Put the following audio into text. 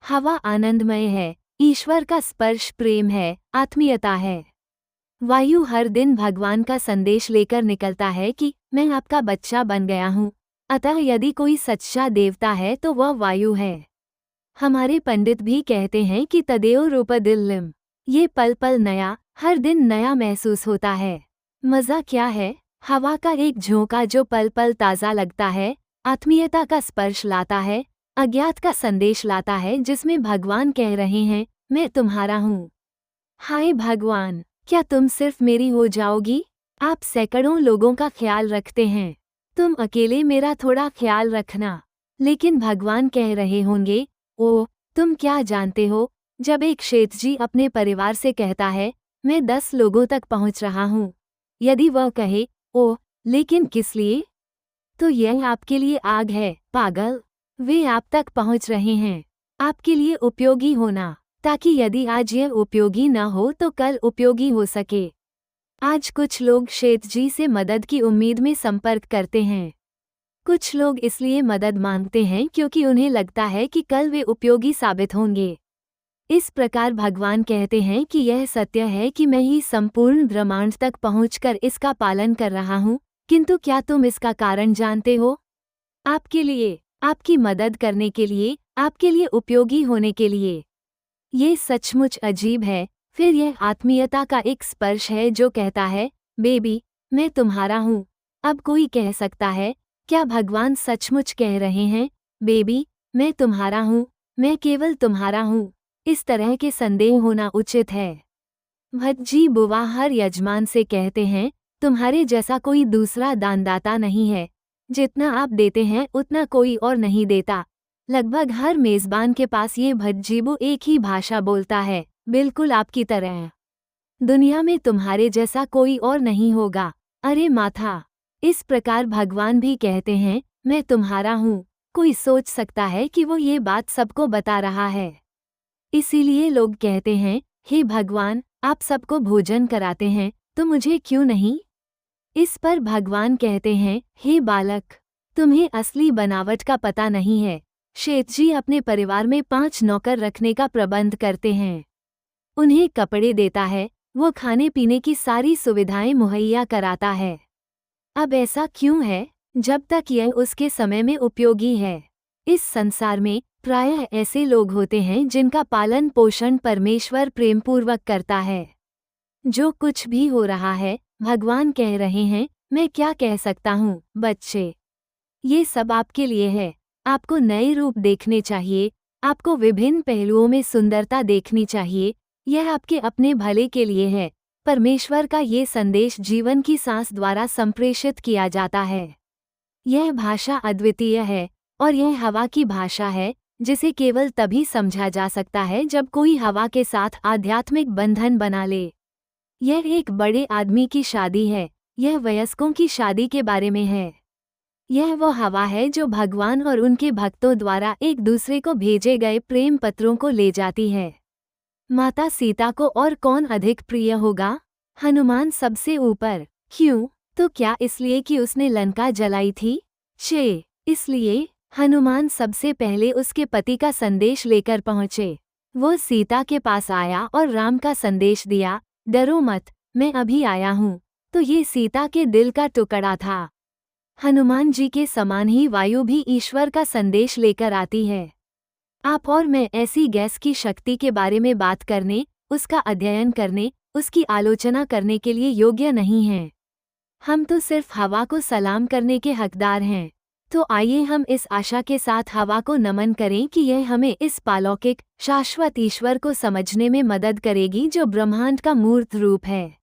हवा आनंदमय है, ईश्वर का स्पर्श प्रेम है, आत्मीयता है। वायु हर दिन भगवान का संदेश लेकर निकलता है कि मैं आपका बच्चा बन गया हूँ। अतः यदि कोई सच्चा देवता है तो वह वायु है। हमारे पंडित भी कहते हैं कि तदेव रूपदिल्लिम, ये पल पल नया, हर दिन नया महसूस होता है। मज़ा क्या है? हवा का एक झोंका जो पल पल ताज़ा लगता है, आत्मीयता का स्पर्श लाता है, अज्ञात का संदेश लाता है जिसमें भगवान कह रहे हैं मैं तुम्हारा हूँ। हाय भगवान, क्या तुम सिर्फ मेरी हो जाओगी? आप सैकड़ों लोगों का ख्याल रखते हैं, तुम अकेले मेरा थोड़ा ख्याल रखना। लेकिन भगवान कह रहे होंगे, ओह तुम क्या जानते हो, जब एक शेठजी अपने परिवार से कहता है मैं 10 लोगों तक पहुंच रहा हूं, यदि वह कहे ओह लेकिन किस लिए, तो यह आपके लिए आग है पागल। वे आप तक पहुंच रहे हैं आपके लिए उपयोगी होना, ताकि यदि आज यह उपयोगी न हो तो कल उपयोगी हो सके। आज कुछ लोग शेठजी से मदद की उम्मीद में संपर्क करते हैं। कुछ लोग इसलिए मदद मांगते हैं क्योंकि उन्हें लगता है कि कल वे उपयोगी साबित होंगे। इस प्रकार भगवान कहते हैं कि यह सत्य है कि मैं ही संपूर्ण ब्रह्मांड तक पहुंचकर इसका पालन कर रहा हूं, किंतु क्या तुम इसका कारण जानते हो? आपके लिए, आपकी मदद करने के लिए, आपके लिए उपयोगी होने के लिए। ये सचमुच अजीब है। फिर यह आत्मीयता का एक स्पर्श है जो कहता है बेबी मैं तुम्हारा हूँ। अब कोई कह सकता है क्या भगवान सचमुच कह रहे हैं बेबी मैं तुम्हारा हूँ, मैं केवल तुम्हारा हूँ? इस तरह के संदेह होना उचित है। भज्जी बुवा हर यजमान से कहते हैं तुम्हारे जैसा कोई दूसरा दानदाता नहीं है, जितना आप देते हैं उतना कोई और नहीं देता। लगभग हर मेज़बान के पास ये भज्जीबू एक ही भाषा बोलता है, बिल्कुल आपकी तरह। दुनिया में तुम्हारे जैसा कोई और नहीं होगा। अरे माथा, इस प्रकार भगवान भी कहते हैं मैं तुम्हारा हूँ। कोई सोच सकता है कि वो ये बात सबको बता रहा है। इसीलिए लोग कहते हैं हे भगवान आप सबको भोजन कराते हैं तो मुझे क्यों नहीं? इस पर भगवान कहते हैं हे बालक, तुम्हें असली बनावट का पता नहीं है। शेठजी अपने परिवार में 5 नौकर रखने का प्रबंध करते हैं। उन्हें कपड़े देता है, वो खाने पीने की सारी सुविधाएं मुहैया कराता है। अब ऐसा क्यों है? जब तक यह उसके समय में उपयोगी है। इस संसार में प्रायः ऐसे लोग होते हैं जिनका पालन पोषण परमेश्वर प्रेमपूर्वक करता है। जो कुछ भी हो रहा है भगवान कह रहे हैं मैं क्या कह सकता हूँ बच्चे, ये सब आपके लिए है। आपको नए रूप देखने चाहिए, आपको विभिन्न पहलुओं में सुंदरता देखनी चाहिए, यह आपके अपने भले के लिए है। परमेश्वर का ये संदेश जीवन की सांस द्वारा संप्रेषित किया जाता है। यह भाषा अद्वितीय है और यह हवा की भाषा है जिसे केवल तभी समझा जा सकता है जब कोई हवा के साथ आध्यात्मिक बंधन बना ले। यह एक बड़े आदमी की शादी है, यह वयस्कों की शादी के बारे में है। यह वो हवा है जो भगवान और उनके भक्तों द्वारा एक दूसरे को भेजे गए प्रेम पत्रों को ले जाती है। माता सीता को और कौन अधिक प्रिय होगा? हनुमान सबसे ऊपर। क्यों? तो क्या इसलिए कि उसने लंका जलाई थी? इसलिए हनुमान सबसे पहले उसके पति का संदेश लेकर पहुँचे। वो सीता के पास आया और राम का संदेश दिया, डरो मत, मैं अभी आया हूँ। तो ये सीता के दिल का टुकड़ा था। हनुमान जी के समान ही वायु भी ईश्वर का संदेश लेकर आती है। आप और मैं ऐसी गैस की शक्ति के बारे में बात करने, उसका अध्ययन करने, उसकी आलोचना करने के लिए योग्य नहीं हैं। हम तो सिर्फ हवा को सलाम करने के हकदार हैं। तो आइए हम इस आशा के साथ हवा को नमन करें कि यह हमें इस पालौकिक शाश्वत ईश्वर को समझने में मदद करेगी जो ब्रह्मांड का मूर्त रूप है।